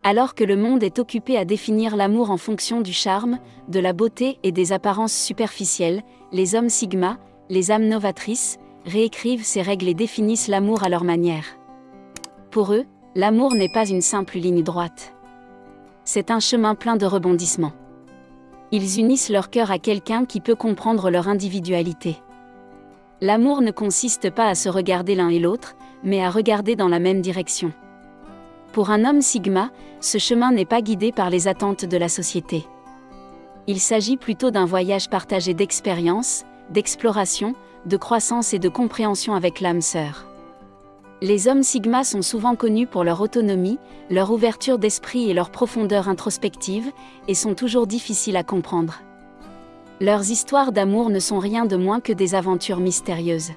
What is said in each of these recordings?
Alors que le monde est occupé à définir l'amour en fonction du charme, de la beauté et des apparences superficielles, les hommes Sigma, les âmes novatrices, réécrivent ces règles et définissent l'amour à leur manière. Pour eux, l'amour n'est pas une simple ligne droite. C'est un chemin plein de rebondissements. Ils unissent leur cœur à quelqu'un qui peut comprendre leur individualité. L'amour ne consiste pas à se regarder l'un et l'autre, mais à regarder dans la même direction. Pour un homme Sigma, ce chemin n'est pas guidé par les attentes de la société. Il s'agit plutôt d'un voyage partagé d'expérience, d'exploration, de croissance et de compréhension avec l'âme sœur. Les hommes Sigma sont souvent connus pour leur autonomie, leur ouverture d'esprit et leur profondeur introspective, et sont toujours difficiles à comprendre. Leurs histoires d'amour ne sont rien de moins que des aventures mystérieuses.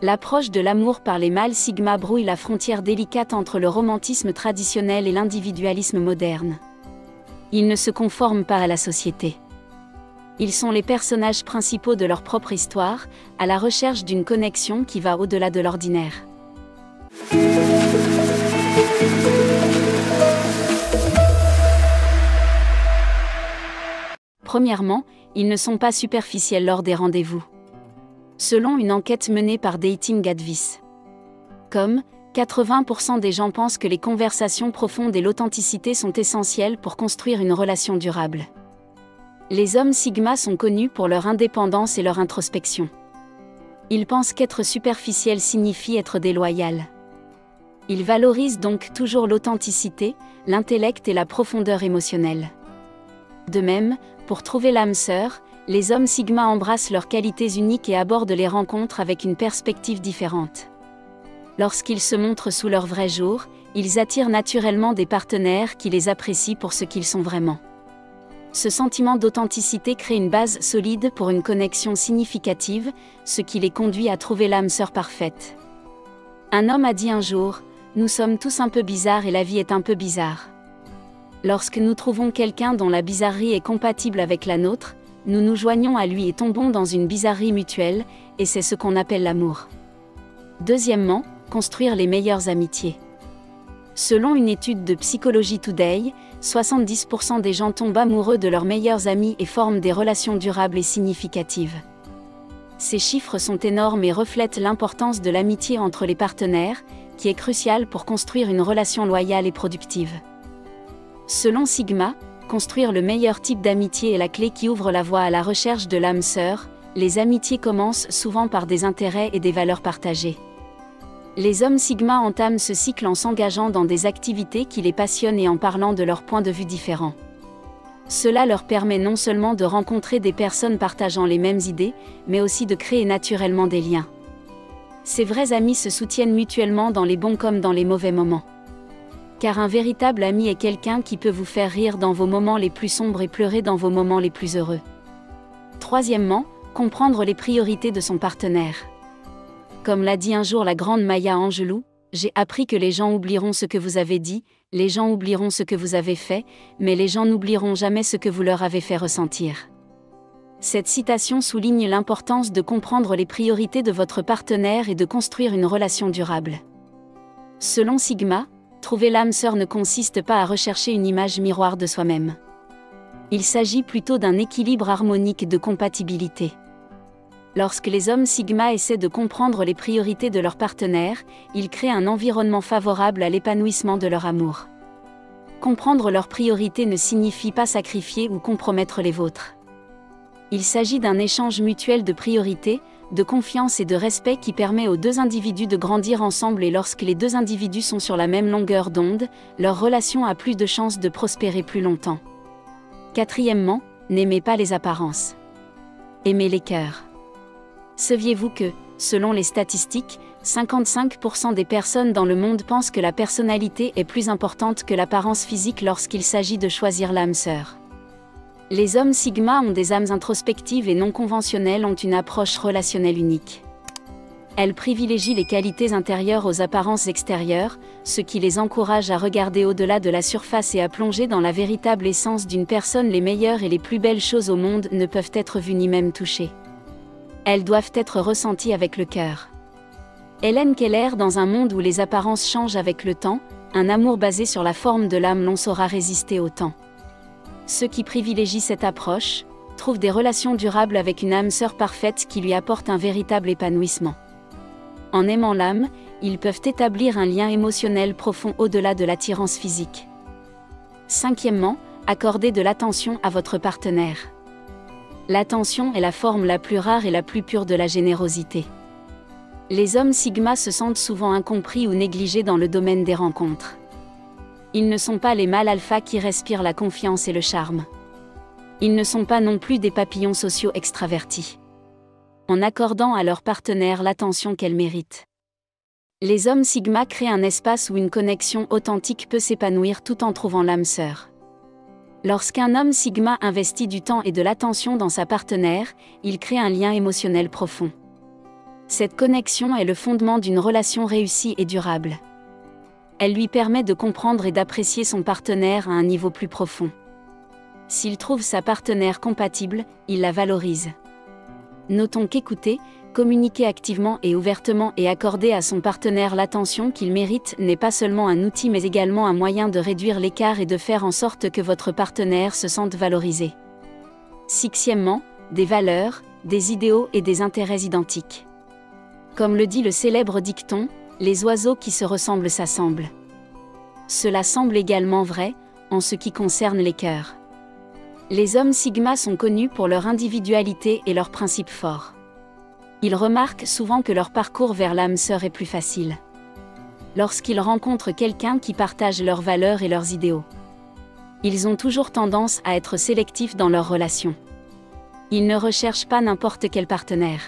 L'approche de l'amour par les mâles Sigma brouille la frontière délicate entre le romantisme traditionnel et l'individualisme moderne. Ils ne se conforment pas à la société. Ils sont les personnages principaux de leur propre histoire, à la recherche d'une connexion qui va au-delà de l'ordinaire. Premièrement, ils ne sont pas superficiels lors des rendez-vous. Selon une enquête menée par Dating Advice, 80% des gens pensent que les conversations profondes et l'authenticité sont essentielles pour construire une relation durable. Les hommes Sigma sont connus pour leur indépendance et leur introspection. Ils pensent qu'être superficiel signifie être déloyal. Ils valorisent donc toujours l'authenticité, l'intellect et la profondeur émotionnelle. De même, pour trouver l'âme sœur, les hommes Sigma embrassent leurs qualités uniques et abordent les rencontres avec une perspective différente. Lorsqu'ils se montrent sous leur vrai jour, ils attirent naturellement des partenaires qui les apprécient pour ce qu'ils sont vraiment. Ce sentiment d'authenticité crée une base solide pour une connexion significative, ce qui les conduit à trouver l'âme sœur parfaite. Un homme a dit un jour, « Nous sommes tous un peu bizarres et la vie est un peu bizarre. » Lorsque nous trouvons quelqu'un dont la bizarrerie est compatible avec la nôtre, nous nous joignons à lui et tombons dans une bizarrerie mutuelle, et c'est ce qu'on appelle l'amour. Deuxièmement, construire les meilleures amitiés. Selon une étude de Psychology Today, 70% des gens tombent amoureux de leurs meilleurs amis et forment des relations durables et significatives. Ces chiffres sont énormes et reflètent l'importance de l'amitié entre les partenaires, qui est cruciale pour construire une relation loyale et productive. Selon Sigma, construire le meilleur type d'amitié est la clé qui ouvre la voie à la recherche de l'âme sœur. Les amitiés commencent souvent par des intérêts et des valeurs partagées. Les hommes Sigma entament ce cycle en s'engageant dans des activités qui les passionnent et en parlant de leurs points de vue différents. Cela leur permet non seulement de rencontrer des personnes partageant les mêmes idées, mais aussi de créer naturellement des liens. Ces vrais amis se soutiennent mutuellement dans les bons comme dans les mauvais moments. Car un véritable ami est quelqu'un qui peut vous faire rire dans vos moments les plus sombres et pleurer dans vos moments les plus heureux. Troisièmement, comprendre les priorités de son partenaire. Comme l'a dit un jour la grande Maya Angelou, « J'ai appris que les gens oublieront ce que vous avez dit, les gens oublieront ce que vous avez fait, mais les gens n'oublieront jamais ce que vous leur avez fait ressentir. » Cette citation souligne l'importance de comprendre les priorités de votre partenaire et de construire une relation durable. Selon Sigma, trouver l'âme sœur ne consiste pas à rechercher une image miroir de soi-même. Il s'agit plutôt d'un équilibre harmonique de compatibilité. Lorsque les hommes Sigma essaient de comprendre les priorités de leur partenaire, ils créent un environnement favorable à l'épanouissement de leur amour. Comprendre leurs priorités ne signifie pas sacrifier ou compromettre les vôtres. Il s'agit d'un échange mutuel de priorités, de confiance et de respect qui permet aux deux individus de grandir ensemble, et lorsque les deux individus sont sur la même longueur d'onde, leur relation a plus de chances de prospérer plus longtemps. Quatrièmement, n'aimez pas les apparences. Aimez les cœurs. Saviez-vous que, selon les statistiques, 55% des personnes dans le monde pensent que la personnalité est plus importante que l'apparence physique lorsqu'il s'agit de choisir l'âme sœur. Les hommes Sigma ont des âmes introspectives et non conventionnelles, ont une approche relationnelle unique. Elles privilégient les qualités intérieures aux apparences extérieures, ce qui les encourage à regarder au-delà de la surface et à plonger dans la véritable essence d'une personne. Les meilleures et les plus belles choses au monde ne peuvent être vues ni même touchées. Elles doivent être ressenties avec le cœur. Hélène Keller, dans un monde où les apparences changent avec le temps, Un amour basé sur la forme de l'âme l'on saura résister au temps. Ceux qui privilégient cette approche trouvent des relations durables avec une âme sœur parfaite qui lui apporte un véritable épanouissement. En aimant l'âme, ils peuvent établir un lien émotionnel profond au-delà de l'attirance physique. Cinquièmement, accordez de l'attention à votre partenaire. L'attention est la forme la plus rare et la plus pure de la générosité. Les hommes Sigma se sentent souvent incompris ou négligés dans le domaine des rencontres. Ils ne sont pas les mâles alpha qui respirent la confiance et le charme. Ils ne sont pas non plus des papillons sociaux extravertis. En accordant à leur partenaire l'attention qu'elle mérite, les hommes Sigma créent un espace où une connexion authentique peut s'épanouir tout en trouvant l'âme sœur. Lorsqu'un homme Sigma investit du temps et de l'attention dans sa partenaire, il crée un lien émotionnel profond. Cette connexion est le fondement d'une relation réussie et durable. Elle lui permet de comprendre et d'apprécier son partenaire à un niveau plus profond. S'il trouve sa partenaire compatible, il la valorise. Notons qu'écouter, communiquer activement et ouvertement et accorder à son partenaire l'attention qu'il mérite n'est pas seulement un outil mais également un moyen de réduire l'écart et de faire en sorte que votre partenaire se sente valorisé. Sixièmement, des valeurs, des idéaux et des intérêts identiques. Comme le dit le célèbre dicton, les oiseaux qui se ressemblent s'assemblent. Cela semble également vrai, en ce qui concerne les cœurs. Les hommes Sigma sont connus pour leur individualité et leurs principes forts. Ils remarquent souvent que leur parcours vers l'âme sœur est plus facile lorsqu'ils rencontrent quelqu'un qui partage leurs valeurs et leurs idéaux. Ils ont toujours tendance à être sélectifs dans leurs relations. Ils ne recherchent pas n'importe quel partenaire.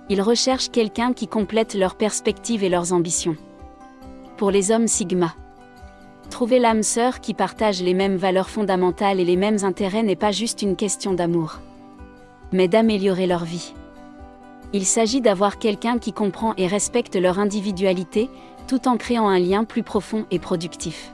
Ils recherchent quelqu'un qui complète leurs perspectives et leurs ambitions. Pour les hommes Sigma, trouver l'âme sœur qui partage les mêmes valeurs fondamentales et les mêmes intérêts n'est pas juste une question d'amour, mais d'améliorer leur vie. Il s'agit d'avoir quelqu'un qui comprend et respecte leur individualité, tout en créant un lien plus profond et productif.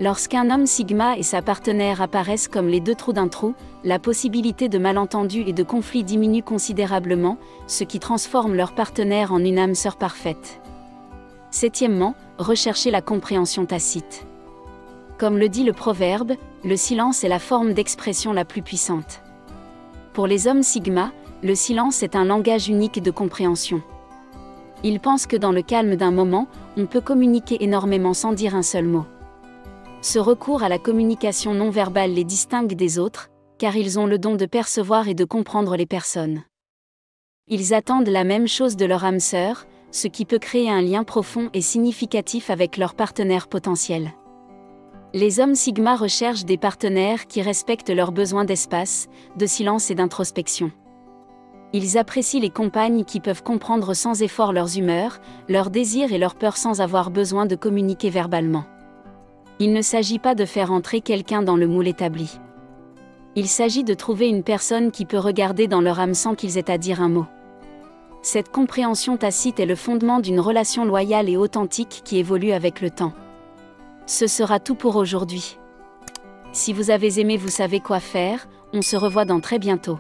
Lorsqu'un homme Sigma et sa partenaire apparaissent comme les deux trous d'un trou, la possibilité de malentendus et de conflits diminue considérablement, ce qui transforme leur partenaire en une âme sœur parfaite. Septièmement, rechercher la compréhension tacite. Comme le dit le proverbe, le silence est la forme d'expression la plus puissante. Pour les hommes Sigma, le silence est un langage unique de compréhension. Ils pensent que dans le calme d'un moment, on peut communiquer énormément sans dire un seul mot. Ce recours à la communication non verbale les distingue des autres, car ils ont le don de percevoir et de comprendre les personnes. Ils attendent la même chose de leur âme sœur, ce qui peut créer un lien profond et significatif avec leur partenaire potentiel. Les hommes Sigma recherchent des partenaires qui respectent leurs besoins d'espace, de silence et d'introspection. Ils apprécient les compagnes qui peuvent comprendre sans effort leurs humeurs, leurs désirs et leurs peurs sans avoir besoin de communiquer verbalement. Il ne s'agit pas de faire entrer quelqu'un dans le moule établi. Il s'agit de trouver une personne qui peut regarder dans leur âme sans qu'ils aient à dire un mot. Cette compréhension tacite est le fondement d'une relation loyale et authentique qui évolue avec le temps. Ce sera tout pour aujourd'hui. Si vous avez aimé, vous savez quoi faire, on se revoit dans très bientôt.